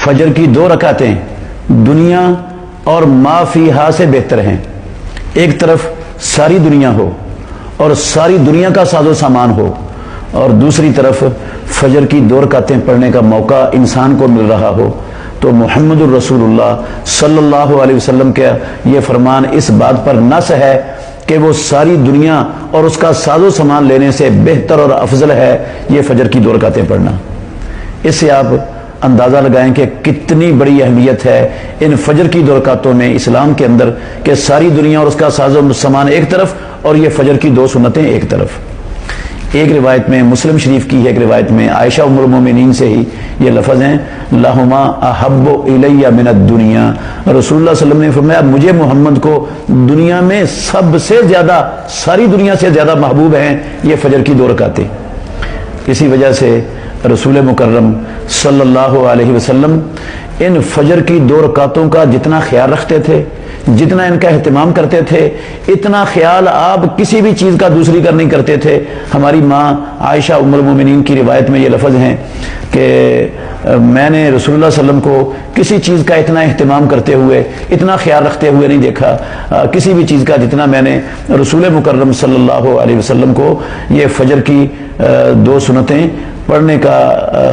فجر کی 2 رکعتیں دنیا اور ما فیہا سے بہتر ہیں۔ ایک طرف ساری دنیا ہو اور ساری دنیا کا ساز و سامان ہو، اور دوسری طرف فجر کی 2 رکعتیں پڑھنے کا موقع انسان کو مل رہا ہو، تو محمد الرسول اللہ صلی اللہ علیہ وسلم کا یہ فرمان اس بات پر نص ہے کہ وہ ساری دنیا اور اس کا ساز و سامان لینے سے بہتر اور افضل ہے یہ فجر کی 2 رکعتیں پڑھنا۔ اس سے آپ اندازہ لگائیں کہ کتنی بڑی اہمیت ہے ان فجر کی 2 رکعتوں میں اسلام کے اندر، کہ ساری دنیا اور اس کا ساز و سامان ایک طرف اور یہ فجر کی 2 سنتیں ایک طرف۔ ایک روایت میں مسلم شریف کی ایک روایت میں عائشہ ام المومنین سے ہی یہ لفظ ہیں، لہما احب الی من الدنیا، رسول اللہ صلی اللہ علیہ وسلم نے فرمایا مجھے محمد کو دنیا میں سب سے زیادہ، ساری دنیا سے زیادہ محبوب ہیں یہ فجر کی 2 رکعتیں۔ اسی وجہ سے رسول مکرم صلی اللہ علیہ وسلم ان فجر کی 2 رکعتوں کا جتنا خیال رکھتے تھے، جتنا ان کا اہتمام کرتے تھے، اتنا خیال آپ کسی بھی چیز کا دوسری کر نہیں کرتے تھے۔ ہماری ماں عائشہ ام المومنین کی روایت میں یہ لفظ ہیں کہ میں نے رسول اللہ صلی اللہ علیہ وسلم کو کسی چیز کا اتنا اہتمام کرتے ہوئے، اتنا خیال رکھتے ہوئے نہیں دیکھا، کسی بھی چیز کا جتنا میں نے رسول مکرم صلی اللہ علیہ وسلم کو یہ فجر کی 2 سنتیں پڑھنے کا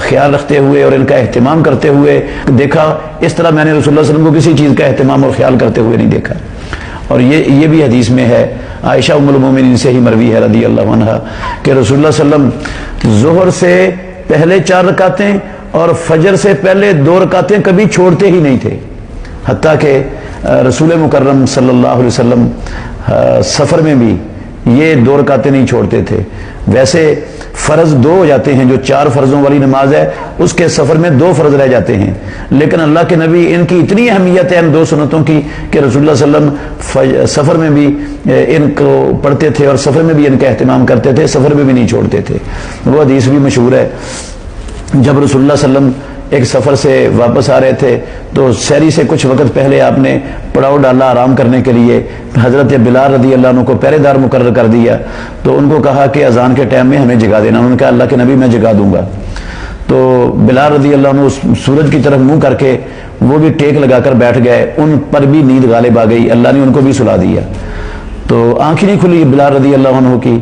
خیال رکھتے ہوئے اور ان کا اہتمام کرتے ہوئے دیکھا، اس طرح میں نے رسول اللہ صلی اللہ علیہ وسلم کو کسی چیز کا اہتمام اور خیال کرتے ہوئے نہیں دیکھا۔ اور یہ بھی حدیث میں ہے، عائشہ ام المومنین سے ہی مروی ہے رضی اللہ عنہا، کہ رسول اللہ صلی اللہ علیہ وسلم ظہر سے پہلے 4 رکعتیں اور فجر سے پہلے 2 رکعتیں کبھی چھوڑتے ہی نہیں تھے، حتیٰ کہ رسول مکرم صلی اللہ علیہ وسلم سفر میں بھی یہ 2 رکعتیں نہیں چھوڑتے تھے۔ ویسے فرض 2 ہو جاتے ہیں، جو 4 فرضوں والی نماز ہے اس کے سفر میں 2 فرض رہ جاتے ہیں، لیکن اللہ کے نبی ان کی اتنی اہمیت ہے ان 2 سنتوں کی کہ رسول اللہ صلی اللہ علیہ وسلم سفر میں بھی ان کو پڑھتے تھے اور سفر میں بھی ان کا اہتمام کرتے تھے، سفر میں بھی نہیں چھوڑتے تھے۔ وہ حدیث بھی مشہور ہے، جب رسول اللہ صلی اللہ علیہ وسلم ایک سفر سے واپس آ رہے تھے تو سحری سے کچھ وقت پہلے آپ نے پڑاؤ ڈالا آرام کرنے کے لیے، حضرت بلال رضی اللہ عنہ کو پہرے دار مقرر کر دیا، تو ان کو کہا کہ اذان کے ٹائم میں ہمیں جگا دینا۔ انہوں نے کہا اللہ کے نبی میں جگا دوں گا۔ تو بلال رضی اللہ عنہ اس سورج کی طرف منہ کر کے وہ بھی ٹیک لگا کر بیٹھ گئے، ان پر بھی نیند غالب آ گئی، اللہ نے ان کو بھی سلا دیا۔ تو آنکھ ہی نہیں کھلی بلال رضی اللہ عنہ کی۔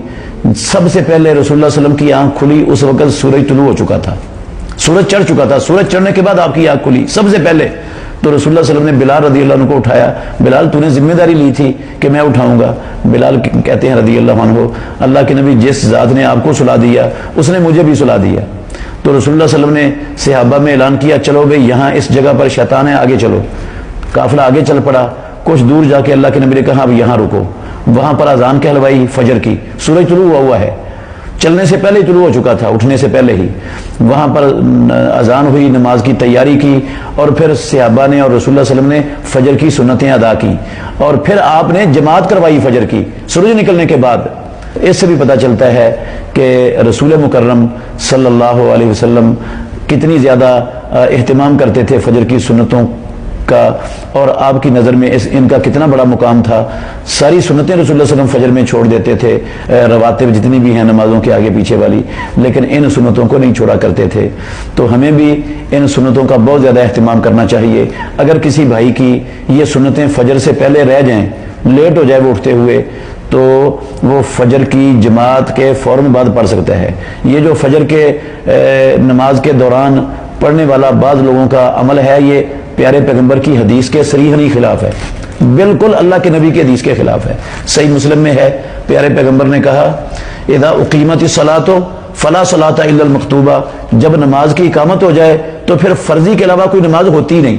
سب سے پہلے رسول اللہ صلی اللہ علیہ وسلم کی آنکھ کھلی اس وقت سورج طلوع ہو چکا تھا، سورج چڑھ چکا تھا، سورج چڑھنے کے بعد آپ کی آنکھ کھلی سب سے پہلے۔ تو رسول اللہ صلی اللہ علیہ وسلم نے بلال رضی اللہ عنہ کو اٹھایا، بلال تو نے ذمہ داری لی تھی کہ میں اٹھاؤں گا۔ بلال کہتے ہیں رضی اللہ عنہ، اللہ کے نبی جس ذات نے آپ کو سلا دیا اس نے مجھے بھی سلا دیا۔ تو رسول اللہ صلی اللہ علیہ وسلم نے صحابہ میں اعلان کیا چلو بھئی یہاں اس جگہ پر شیطان ہے، آگے چلو۔ قافلہ آگے چل پڑا، کچھ دور جا کے اللہ کے نبی نے کہا اب یہاں رکو۔ وہاں پر اذان کہلوائی فجر کی، سورج طلوع ہوا ہے، چلنے سے پہلے طلوع ہو چکا تھا، اٹھنے سے پہلے ہی۔ وہاں پر اذان ہوئی، نماز کی تیاری کی، اور پھر صحابہ نے اور رسول اللہ صلی اللہ علیہ وسلم نے فجر کی سنتیں ادا کی، اور پھر آپ نے جماعت کروائی فجر کی سورج نکلنے کے بعد۔ اس سے بھی پتہ چلتا ہے کہ رسول مکرم صلی اللہ علیہ وسلم کتنی زیادہ اہتمام کرتے تھے فجر کی سنتوں کا، اور آپ کی نظر میں ان کا کتنا بڑا مقام تھا۔ ساری سنتیں رسول اللہ صلی اللہ علیہ وسلم فجر میں چھوڑ دیتے تھے، رواتب جتنی بھی ہیں نمازوں کے آگے پیچھے والی، لیکن ان سنتوں کو نہیں چھوڑا کرتے تھے۔ تو ہمیں بھی ان سنتوں کا بہت زیادہ اہتمام کرنا چاہیے۔ اگر کسی بھائی کی یہ سنتیں فجر سے پہلے رہ جائیں، لیٹ ہو جائے وہ اٹھتے ہوئے، تو وہ فجر کی جماعت کے فوراً بعد پڑھ سکتا ہے۔ یہ جو فجر کے نماز کے دوران پڑھنے والا بعض لوگوں کا عمل ہے، یہ پیارے پیغمبر کی حدیث کے صریحاً خلاف ہے، بالکل اللہ کے نبی کی حدیث کے خلاف ہے۔ صحیح مسلم میں ہے، پیارے پیغمبر نے کہا اذا اقیمت الصلاۃ فلا صلاۃ الا المکتوبہ، جب نماز کی اقامت ہو جائے تو پھر فرضی کے علاوہ کوئی نماز ہوتی نہیں۔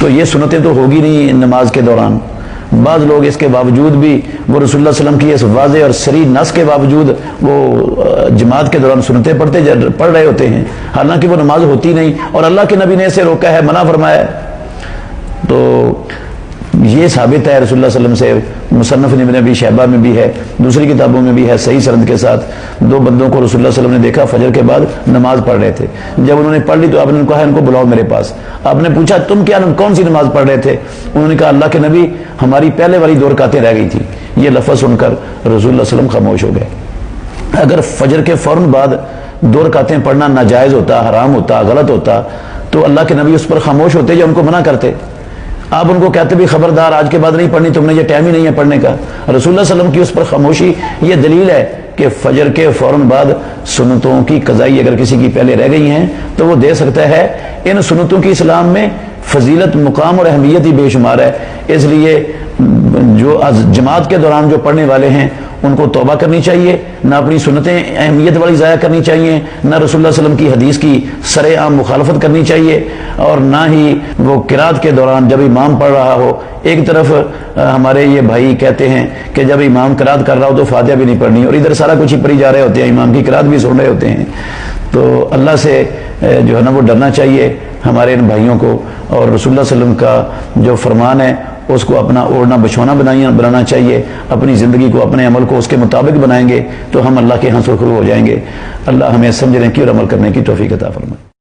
تو یہ سنتیں تو ہوگی نہیں نماز کے دوران۔ بعض لوگ اس کے باوجود بھی وہ رسول اللہ صلی اللہ علیہ وسلم کی اس واضح اور صریح نص کے باوجود وہ جماعت کے دوران سنتیں پڑھ رہے ہوتے ہیں، حالانکہ وہ نماز ہوتی نہیں اور اللہ کے نبی نے اسے روکا ہے، منع فرمایا ہے۔ تو یہ ثابت ہے رسول اللہ صلی اللہ علیہ وسلم سے، مصنف ابن ابی شیبہ میں بھی ہے، دوسری کتابوں میں بھی ہے، صحیح سند کے ساتھ۔ 2 بندوں کو رسول اللہ صلی اللہ علیہ وسلم نے دیکھا فجر کے بعد نماز پڑھ رہے تھے۔ جب انہوں نے پڑھ لی تو آپ نے کہا ان کو بلاؤ میرے پاس۔ آپ نے پوچھا تم کون سی نماز پڑھ رہے تھے؟ انہوں نے کہا اللہ کے نبی ہماری پہلے والی 2 رکعتیں رہ گئی تھیں۔ یہ لفظ سن کر رسول اللہ صلی اللہ علیہ وسلم خاموش ہو گئے۔ اگر فجر کے فوراً بعد 2 رکعتیں پڑھنا ناجائز ہوتا، حرام ہوتا، غلط ہوتا، تو اللہ کے نبی اس پر خاموش ہوتے یا ان کو منع کرتے؟ آپ ان کو کہتے بھی خبردار آج کے بعد نہیں پڑھنی، تم نے یہ ٹائم ہی نہیں ہے پڑھنے کا۔ رسول اللہ صلی اللہ علیہ وسلم کی اس پر خاموشی یہ دلیل ہے کہ فجر کے فوراً بعد سنتوں کی قضائی اگر کسی کی پہلے رہ گئی ہیں تو وہ دے سکتا ہے۔ ان سنتوں کی اسلام میں فضیلت، مقام اور اہمیت ہی بے شمار ہے، اس لیے جو جماعت کے دوران جو پڑھنے والے ہیں ان کو توبہ کرنی چاہیے، نہ اپنی سنتیں اہمیت والی ضائع کرنی چاہیے، نہ رسول اللہ صلی اللہ علیہ وسلم کی حدیث کی سر عام مخالفت کرنی چاہیے، اور نہ ہی وہ قرات کے دوران جب امام پڑھ رہا ہو، ایک طرف ہمارے یہ بھائی کہتے ہیں کہ جب امام قرات کر رہا ہو تو فاتحہ بھی نہیں پڑھنی، اور ادھر سارا کچھ ہی پڑھی جا رہے ہوتے ہیں، امام کی قرات بھی سن رہے ہوتے ہیں۔ تو اللہ سے جو ہے نا وہ ڈرنا چاہیے ہمارے ان بھائیوں کو، اور رسول اللہ صلی اللہ علیہ وسلم کا جو فرمان ہے اس کو اپنا اوڑھنا بچھونا بنانا چاہیے، اپنی زندگی کو، اپنے عمل کو اس کے مطابق بنائیں گے تو ہم اللہ کے ہاں سرخرو ہو جائیں گے۔ اللہ ہمیں سمجھنے کی اور عمل کرنے کی توفیق عطا فرمائے۔